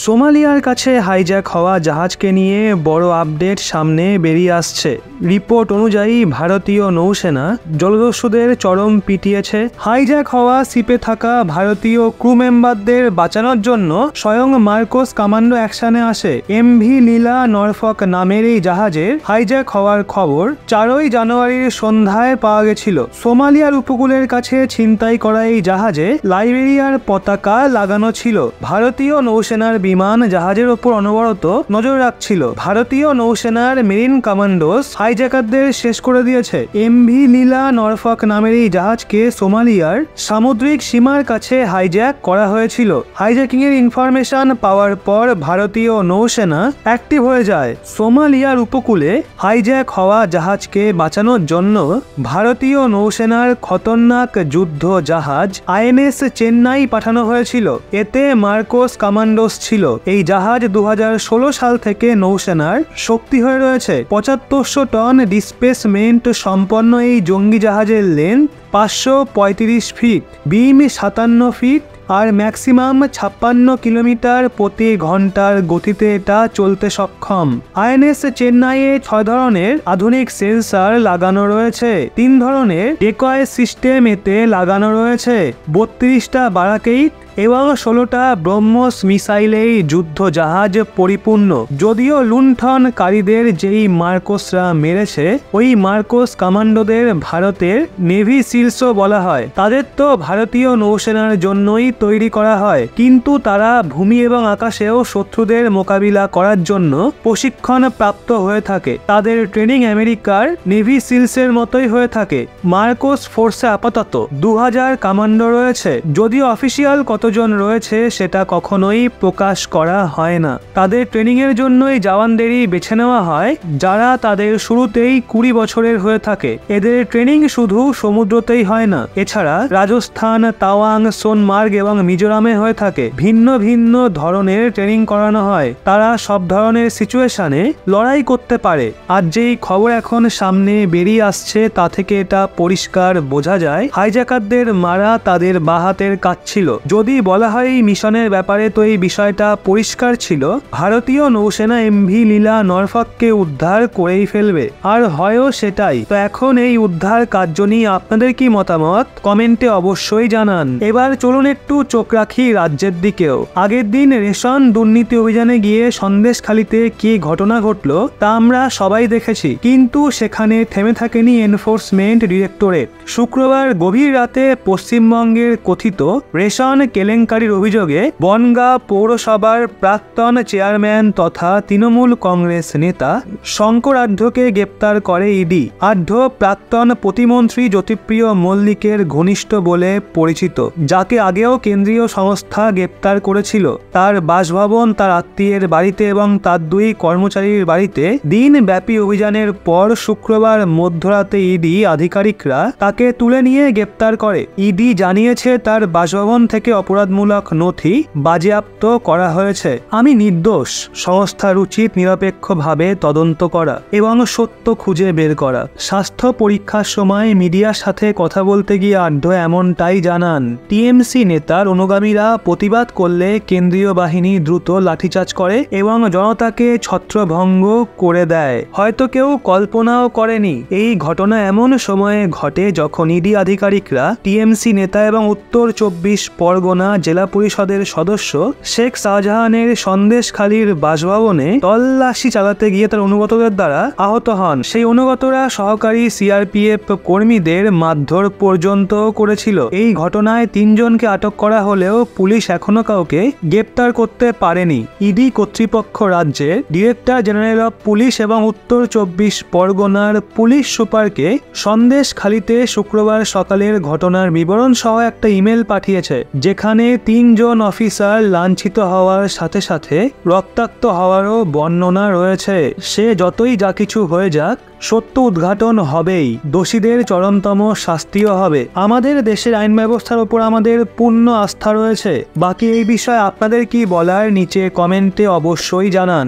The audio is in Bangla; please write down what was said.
সোমালিয়ার কাছে হাইজ্যাক হওয়া জাহাজকে নিয়ে বড় আপডেট সামনে বেরিয়ে আসছে। রিপোর্ট অনুযায়ী ভারতীয় নৌসেনা জলদস্যুদের চরম পিটিয়েছে। হাইজ্যাক হওয়া শিপে থাকা ভারতীয় ক্রু মেম্বারদের বাঁচানোর জন্য স্বয়ং মার্কোস কমান্ডো অ্যাকশনে আসে। এমভি লীলা নরফক নামের এই জাহাজের হাইজ্যাক হওয়ার খবর 4ই জানুয়ারির সন্ধ্যায় পাওয়া গেছিল। সোমালিয়ার উপকূলের কাছে ছিনতাই করা এই জাহাজে লাইবেরিয়ার পতাকা লাগানো ছিল। ভারতীয় নৌসেনার বিমান জাহাজের ওপর অনবরত নজর রাখছিল। ভারতীয় নৌসেনার মেরিন কমান্ডোস হাইজ্যাকারদের শেষ করে দিয়েছে। এমভি লীলা নরফক নামের এই জাহাজকে সোমালিয়ার সামুদ্রিক সীমার কাছে হাইজ্যাক করা হয়েছিল। হাইজ্যাকিং এর ইনফরমেশন পাওয়ার পর ভারতীয় নৌসেনা অ্যাক্টিভ হয়ে যায়। সোমালিয়ার উপকূলে হাইজ্যাক হওয়া জাহাজকে বাঁচানোর জন্য ভারতীয় নৌসেনার খতরনাক যুদ্ধ জাহাজ আইএনএস চেন্নাই পাঠানো হয়েছিল। এতে মার্কোস কমান্ডোস ছিল। এই জাহাজ 2016 সাল থেকে নৌসেনার শক্তি হয়ে রয়েছে। 7500 টন ডিসপ্লেসমেন্ট সম্পন্ন এই জঙ্গি জাহাজের লেন্থ 535 ফিট, বিম 57 ফিট আর ম্যাক্সিমাম 56 কিলোমিটার প্রতি ঘন্টার গতিতে এটা চলতে সক্ষম। আইএনএস চেন্নাইয়ে 6 ধরনের আধুনিক সেন্সর লাগানো রয়েছে। 3 ধরনের ডেকয় সিস্টেম এতে লাগানো রয়েছে। 32টা বারাকেইট এবং 16টা ব্রহ্মস মিসাইলেই যুদ্ধ জাহাজ পরিপূর্ণ। যদিও লুণ্ঠনকারীদের যেই মার্কোসরা মেরেছে ওই মার্কোস কমান্ডোদের ভারতের নেভি সিলসও বলা হয়। তাদের তো ভারতীয় নৌসেনার জন্যই তৈরি করা হয়, কিন্তু তারা ভূমি এবং আকাশেও শত্রুদের মোকাবিলা করার জন্য প্রশিক্ষণ প্রাপ্ত হয়ে থাকে। তাদের ট্রেনিং আমেরিকার নেভি সিলসের মতোই হয়ে থাকে। মার্কোস ফোর্সে আপাতত 2000 কমান্ডো রয়েছে। যদিও অফিসিয়াল কতজন রয়েছে সেটা কখনোই প্রকাশ করা হয় না। তাদের ট্রেনিং এর জন্যই জওয়ানদেরই বেছে নেওয়া হয় যারা তাদের শুরুতেই 20 বছরের হয়ে থাকে। এদের ট্রেনিং শুধু সমুদ্রতেই হয় না, এছাড়া রাজস্থান, তাওয়াং, সোনমার্গ এবং মিজোরামে হয়ে থাকে। ভিন্ন ভিন্ন ধরনের ট্রেনিং করানো হয়। তারা সব ধরনের সিচুয়েশনে লড়াই করতে পারে। আর যেই খবর এখন সামনে বেরিয়ে আসছে তা থেকে এটা পরিষ্কার বোঝা যায় হাইজ্যাকারদের মারা তাদের বাহাতের কাজ ছিল। যদি বলা হয় এই মিশনের ব্যাপারে তো এই বিষয়টা পরিষ্কার ছিল। ভারতীয় নৌসেনা এমভি লীলা নরফককে উদ্ধার করেই ফেলবে, আর হয়ও সেটাই। তো এখন এই উদ্ধার কার্য নিয়ে আপনাদের কি মতামত কমেন্টে অবশ্যই জানান। এবার চলুন একটু চোখ রাখি রাজ্যের দিকেও। আগের দিন রেশন দুর্নীতি অভিযানে গিয়ে সন্দেশখালীতে কি ঘটনা ঘটলো তা আমরা সবাই দেখেছি, কিন্তু সেখানে থেমে থাকেনি এনফোর্সমেন্ট ডিরেক্টরেট। শুক্রবার গভীর রাতে পশ্চিমবঙ্গের কথিত রেশন কেলেঙ্কারির অভিযোগে বনগাঁ পৌরসভার প্রাক্তন চেয়ারম্যান তথা তৃণমূল কংগ্রেস নেতা শঙ্কর আঢ্যকে গ্রেপ্তার করে ইডি। আঢ্য প্রাক্তন প্রতিমন্ত্রী জ্যোতিপ্রিয় মল্লিকের ঘনিষ্ঠ বলে পরিচিত, যাকে আগেও কেন্দ্রীয় সংস্থা গ্রেপ্তার করেছিল। তার বাসভবন, তার আত্মীয়ের বাড়িতে এবং তার 2 কর্মচারীর বাড়িতে দিনব্যাপী অভিযানের পর শুক্রবার মধ্যরাতে ইডি আধিকারিকরা তাকে তুলে নিয়ে গ্রেপ্তার করে। ইডি জানিয়েছে তার বাসভবন থেকে অপরাধমূলক নথি বাজেয়াপ্ত করা হয়েছে। আমি নির্দোষ, সংস্থার উচিত নিরপেক্ষভাবে তদন্ত করা এবং সত্য খুঁজে বের করা। স্বাস্থ্য পরীক্ষার সময় মিডিয়ার সাথে কথা বলতে গিয়ে আঢ্য এমনটাই জানান। টিএমসি নেতার অনুগামীরা প্রতিবাদ করলে কেন্দ্রীয় বাহিনী দ্রুত লাঠিচার্জ করে এবং জনতাকে ছত্রভঙ্গ করে দেয়। হয়তো কেউ কল্পনাও করেনি এই ঘটনা এমন সময়ে ঘটে যখন ইডি আধিকারিকরা টিএমসি নেতা এবং উত্তর 24 পরগনা জেলা পরিষদের সদস্য শেখ শাহজাহানের সন্দেশখালীর বাসভবনে তল্লাশি চালাতে গিয়ে তার অনুগতদের দ্বারা আহত হন। সেই অনুগতরা সহকারী সিআরপিএফ কর্মীদের মারধর পর্যন্ত করেছিল। এই ঘটনায় 3 জনকে আটক করা হলেও পুলিশ এখনো কাউকে গ্রেপ্তার করতে পারেনি। ইডি কর্তৃপক্ষ রাজ্যের ডিরেক্টর জেনারেল অফ পুলিশ এবং উত্তর 24 পরগনার পুলিশ সুপারকে সন্দেশখালীতে শুক্রবার সকালের ঘটনার বিবরণ সহ একটা ইমেল পাঠিয়েছে, যেখানে 3 জন অফিসার লাঞ্ছিত হওয়ার সাথে সাথে রক্তাক্ত হওয়ারও বর্ণনা রয়েছে। সে যতই যা কিছু হয়ে যাক, সত্য উদ্ঘাটন হবেই, দোষীদের চরমতম শাস্তিও হবে। আমাদের দেশের আইন ব্যবস্থার উপর আমাদের পূর্ণ আস্থা রয়েছে। বাকি এই বিষয়ে আপনাদের কি বলার নিচে কমেন্টে অবশ্যই জানান।